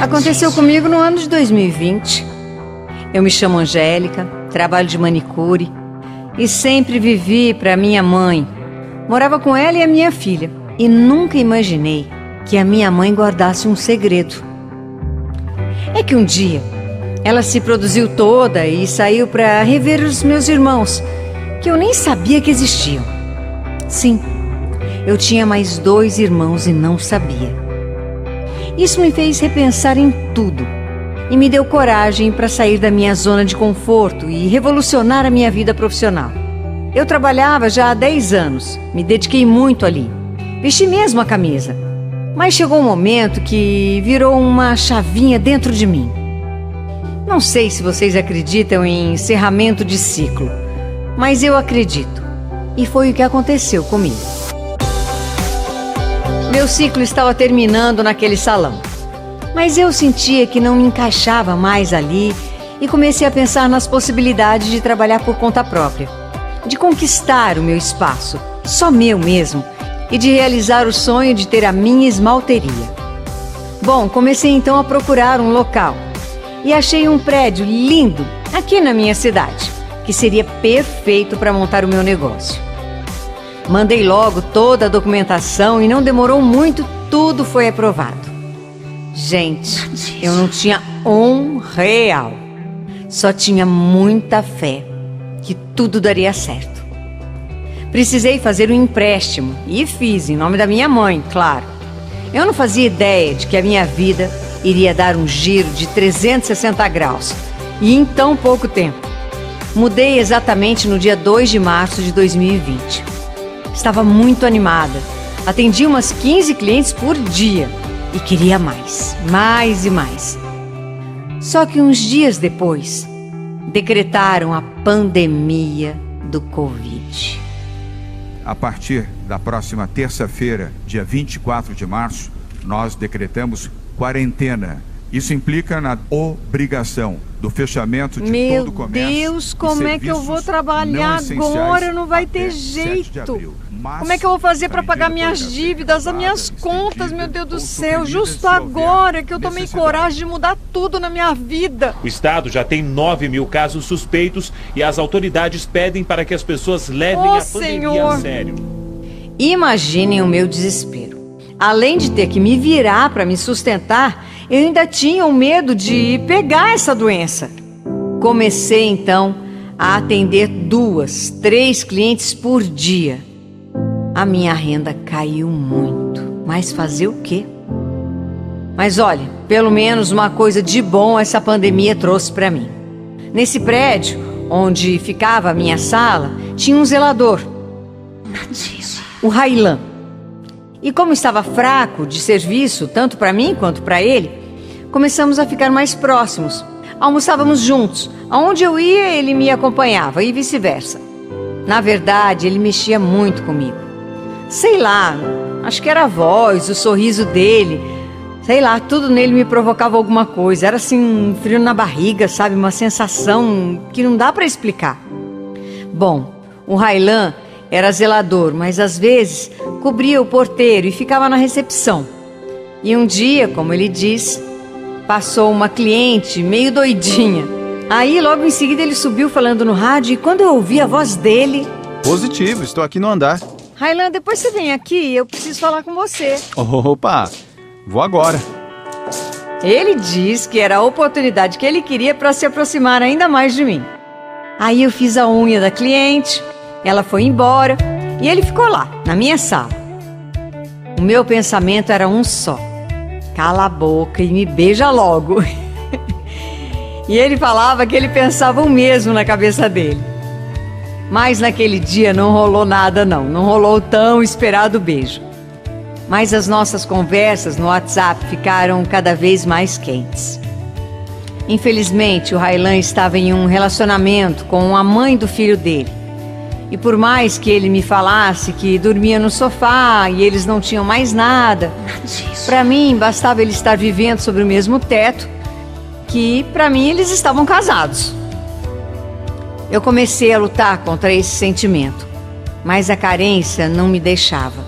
Aconteceu comigo no ano de 2020. Eu me chamo Angélica, trabalho de manicure e sempre vivi para minha mãe. Morava com ela e a minha filha e nunca imaginei que a minha mãe guardasse um segredo. É que um dia ela se produziu toda e saiu para rever os meus irmãos, que eu nem sabia que existiam. Sim, eu tinha mais 2 irmãos e não sabia. Isso me fez repensar em tudo e me deu coragem para sair da minha zona de conforto e revolucionar a minha vida profissional. Eu trabalhava já há 10 anos, me dediquei muito ali, vesti mesmo a camisa. Mas chegou um momento que virou uma chavinha dentro de mim. Não sei se vocês acreditam em encerramento de ciclo, mas eu acredito. E foi o que aconteceu comigo. Meu ciclo estava terminando naquele salão, mas eu sentia que não me encaixava mais ali e comecei a pensar nas possibilidades de trabalhar por conta própria, de conquistar o meu espaço, só meu mesmo, e de realizar o sonho de ter a minha esmalteria. Bom, comecei então a procurar um local e achei um prédio lindo aqui na minha cidade, que seria perfeito para montar o meu negócio. Mandei logo toda a documentação e não demorou muito, tudo foi aprovado. Gente, eu não tinha R$1, só tinha muita fé que tudo daria certo. Precisei fazer um empréstimo e fiz em nome da minha mãe, claro. Eu não fazia ideia de que a minha vida iria dar um giro de 360 graus e em tão pouco tempo. Mudei exatamente no dia 2 de março de 2020. Estava muito animada. Atendi umas 15 clientes por dia e queria mais e mais. Só que uns dias depois, decretaram a pandemia do Covid. A partir da próxima terça-feira, dia 24 de março, nós decretamos quarentena. Isso implica na obrigação do fechamento de todo o comércio. Meu Deus, como é que eu vou trabalhar agora? Não vai ter jeito. Como é que eu vou fazer para pagar minhas dívidas, as minhas contas, meu Deus do céu? Justo agora que eu tomei coragem de mudar tudo na minha vida. O estado já tem 9.000 casos suspeitos e as autoridades pedem para que as pessoas levem a pandemia a sério. Imaginem o meu desespero. Além de ter que me virar para me sustentar, eu ainda tinha o medo de pegar essa doença. Comecei então a atender 2, 3 clientes por dia. A minha renda caiu muito, mas fazer o quê? Mas olha, pelo menos uma coisa de bom essa pandemia trouxe para mim. Nesse prédio, onde ficava a minha sala, tinha um zelador, o Railan. E como estava fraco de serviço, tanto para mim quanto para ele, começamos a ficar mais próximos. Almoçávamos juntos. Aonde eu ia, ele me acompanhava e vice-versa. Na verdade, ele mexia muito comigo. Sei lá, acho que era a voz, o sorriso dele. Sei lá, tudo nele me provocava alguma coisa. Era assim, um frio na barriga, sabe? Uma sensação que não dá para explicar. Bom, o Railan era zelador, mas às vezes cobria o porteiro e ficava na recepção. E um dia, como ele diz, passou uma cliente meio doidinha. Aí logo em seguida ele subiu falando no rádio e quando eu ouvi a voz dele... Positivo, estou aqui no andar. Railan, depois você vem aqui, eu preciso falar com você. Opa, vou agora. Ele diz que era a oportunidade que ele queria para se aproximar ainda mais de mim. Aí eu fiz a unha da cliente, ela foi embora e ele ficou lá, na minha sala. O meu pensamento era um só. Cala a boca e me beija logo. E ele falava que ele pensava o mesmo na cabeça dele. Mas naquele dia não rolou nada não rolou o tão esperado beijo. Mas as nossas conversas no WhatsApp ficaram cada vez mais quentes. Infelizmente, o Railan estava em um relacionamento com a mãe do filho dele. E por mais que ele me falasse que dormia no sofá e eles não tinham mais nada, para mim bastava ele estar vivendo sobre o mesmo teto, que para mim eles estavam casados. Eu comecei a lutar contra esse sentimento, mas a carência não me deixava.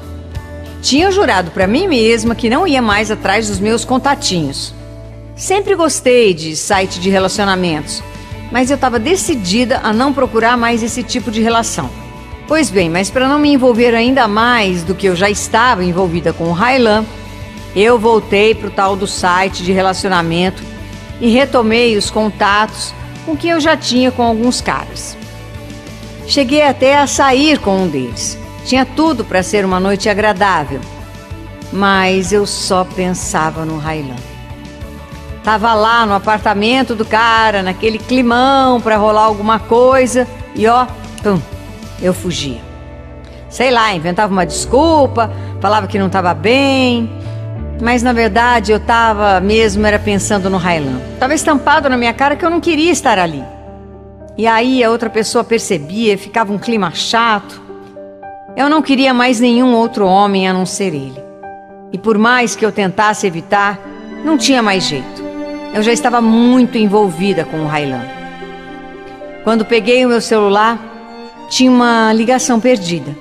Tinha jurado para mim mesma que não ia mais atrás dos meus contatinhos. Sempre gostei de site de relacionamentos, mas eu estava decidida a não procurar mais esse tipo de relação. Pois bem, mas para não me envolver ainda mais do que eu já estava envolvida com o Raylan, eu voltei para o tal do site de relacionamento e retomei os contatos com que eu já tinha com alguns caras. Cheguei até a sair com um deles. Tinha tudo para ser uma noite agradável, mas eu só pensava no Raylan. Tava lá no apartamento do cara, naquele climão para rolar alguma coisa e eu fugia. Sei lá, inventava uma desculpa, falava que não estava bem, mas na verdade eu tava mesmo era pensando no Raylan. Tava estampado na minha cara que eu não queria estar ali. E aí a outra pessoa percebia, ficava um clima chato. Eu não queria mais nenhum outro homem a não ser ele. E por mais que eu tentasse evitar, não tinha mais jeito. Eu já estava muito envolvida com o Raylan. Quando peguei o meu celular, tinha uma ligação perdida.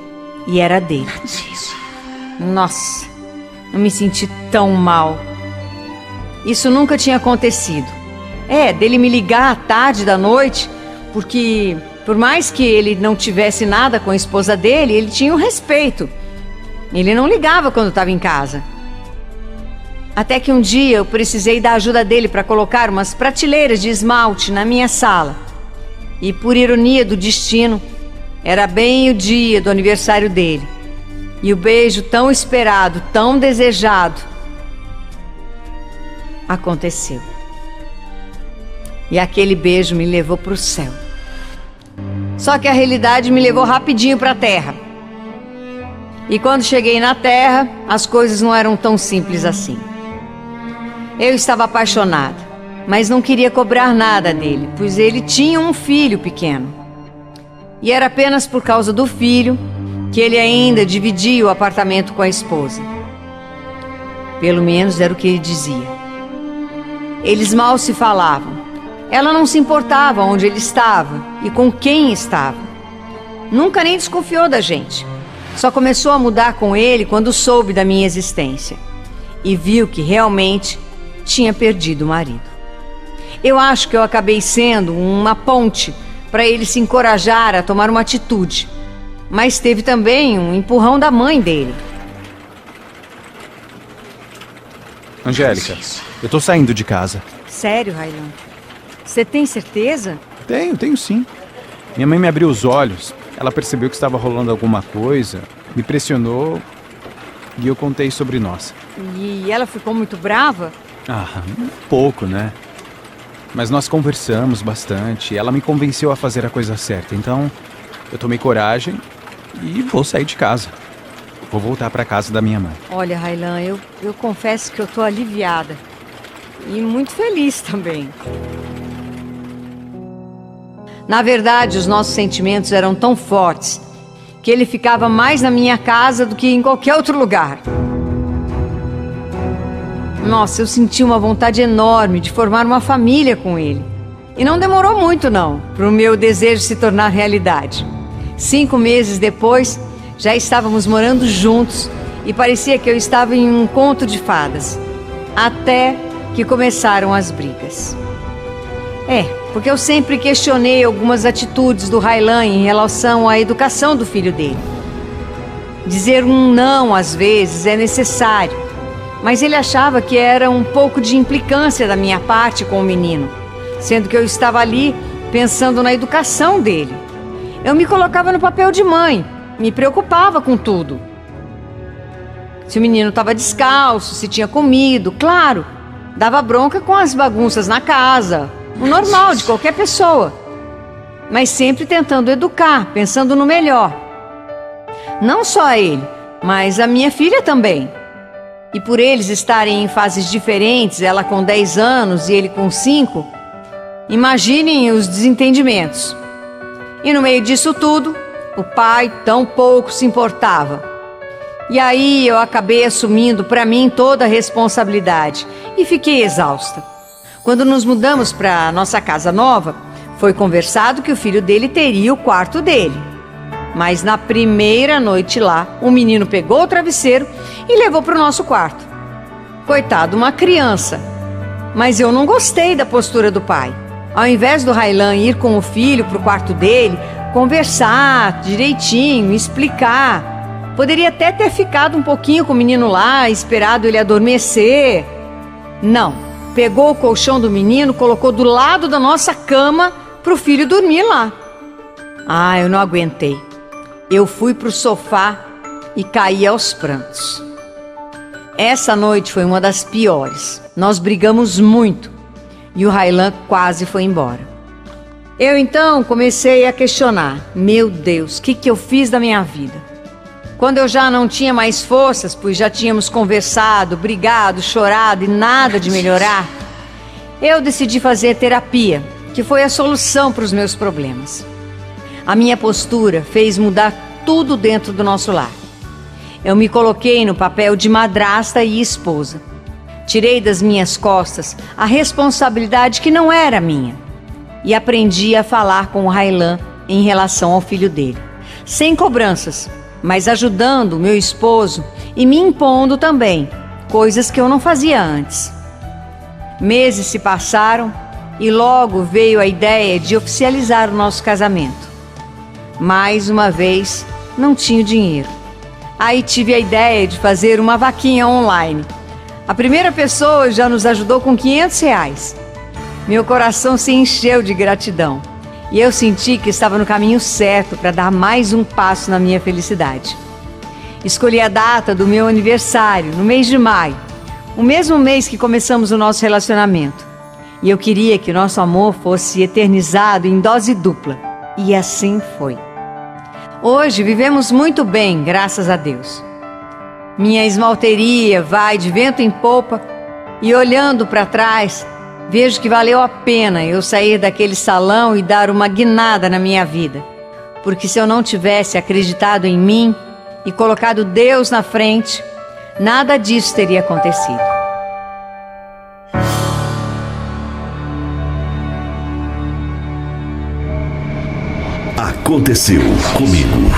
E era dele. Nossa, eu me senti tão mal. Isso nunca tinha acontecido. Dele me ligar à tarde da noite, porque por mais que ele não tivesse nada com a esposa dele, ele tinha um respeito. Ele não ligava quando estava em casa. Até que um dia eu precisei da ajuda dele para colocar umas prateleiras de esmalte na minha sala. E por ironia do destino, era bem o dia do aniversário dele. E o beijo tão esperado, tão desejado, aconteceu. E aquele beijo me levou para o céu. Só que a realidade me levou rapidinho para a terra. E quando cheguei na terra, as coisas não eram tão simples assim. Eu estava apaixonada, mas não queria cobrar nada dele, pois ele tinha um filho pequeno. E era apenas por causa do filho que ele ainda dividia o apartamento com a esposa. Pelo menos era o que ele dizia. Eles mal se falavam. Ela não se importava onde ele estava e com quem estava. Nunca nem desconfiou da gente. Só começou a mudar com ele quando soube da minha existência. E viu que realmente tinha perdido o marido. Eu acho que eu acabei sendo uma ponte para ele se encorajar a tomar uma atitude. Mas teve também um empurrão da mãe dele. Angélica, eu tô saindo de casa. Sério, Raylan? Você tem certeza? Tenho sim. Minha mãe me abriu os olhos. Ela percebeu que estava rolando alguma coisa, me pressionou e eu contei sobre nós. E ela ficou muito brava? Um pouco, né? Mas nós conversamos bastante. Ela me convenceu a fazer a coisa certa. Então, eu tomei coragem e vou sair de casa. Vou voltar para casa da minha mãe. Olha, Raylan, eu confesso que eu tô aliviada. E muito feliz também. Na verdade, os nossos sentimentos eram tão fortes que ele ficava mais na minha casa do que em qualquer outro lugar. Nossa, eu senti uma vontade enorme de formar uma família com ele. E não demorou muito, não, para o meu desejo se tornar realidade. 5 meses depois, já estávamos morando juntos e parecia que eu estava em um conto de fadas. Até que começaram as brigas. Porque eu sempre questionei algumas atitudes do Raylan em relação à educação do filho dele. Dizer um não, às vezes, é necessário, mas ele achava que era um pouco de implicância da minha parte com o menino, sendo que eu estava ali pensando na educação dele. Eu me colocava no papel de mãe, me preocupava com tudo. Se o menino estava descalço, se tinha comido, claro, dava bronca com as bagunças na casa, o normal de qualquer pessoa, mas sempre tentando educar, pensando no melhor. Não só ele, mas a minha filha também. E por eles estarem em fases diferentes, ela com 10 anos e ele com 5, imaginem os desentendimentos. E no meio disso tudo, o pai tão pouco se importava. E aí eu acabei assumindo para mim toda a responsabilidade e fiquei exausta. Quando nos mudamos para nossa casa nova, foi conversado que o filho dele teria o quarto dele. Mas na primeira noite lá, o menino pegou o travesseiro e levou para o nosso quarto. Coitado, uma criança. Mas eu não gostei da postura do pai. Ao invés do Raylan ir com o filho para o quarto dele, conversar direitinho, explicar, poderia até ter ficado um pouquinho com o menino lá, esperado ele adormecer. Não, pegou o colchão do menino, colocou do lado da nossa cama para o filho dormir lá. Ah, eu não aguentei. Eu fui para o sofá e caí aos prantos. Essa noite foi uma das piores. Nós brigamos muito e o Raylan quase foi embora. Eu então comecei a questionar. Meu Deus, o que eu fiz da minha vida? Quando eu já não tinha mais forças, pois já tínhamos conversado, brigado, chorado e nada de melhorar, eu decidi fazer terapia, que foi a solução para os meus problemas. A minha postura fez mudar tudo dentro do nosso lar. Eu me coloquei no papel de madrasta e esposa. Tirei das minhas costas a responsabilidade que não era minha e aprendi a falar com o Raylan em relação ao filho dele, sem cobranças, mas ajudando o meu esposo e me impondo também, coisas que eu não fazia antes. Meses se passaram e logo veio a ideia de oficializar o nosso casamento. Mais uma vez, não tinha dinheiro. Aí tive a ideia de fazer uma vaquinha online. A primeira pessoa já nos ajudou com R$500. Meu coração se encheu de gratidão e eu senti que estava no caminho certo para dar mais um passo na minha felicidade. Escolhi a data do meu aniversário, no mês de maio, o mesmo mês que começamos o nosso relacionamento. E eu queria que o nosso amor fosse eternizado em dose dupla. E assim foi. Hoje vivemos muito bem, graças a Deus. Minha esmalteria vai de vento em popa e olhando para trás, vejo que valeu a pena eu sair daquele salão e dar uma guinada na minha vida. Porque se eu não tivesse acreditado em mim e colocado Deus na frente, nada disso teria acontecido. Aconteceu comigo.